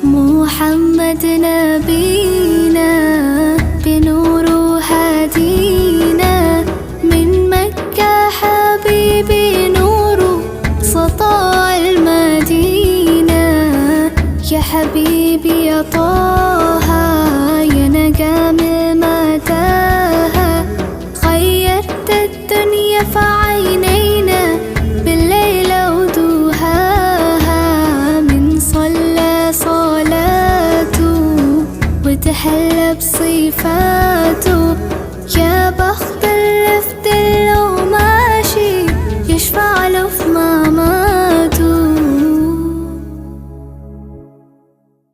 محمد نبينا بنور هادينا، من مكة حبيبي نور سطاع المدينة. يا حبيبي يا طه يا نجم متاهة، غيرت الدنيا في عينينا بالليل ودوهاها. من صلى صلاته وتحلى بصفاته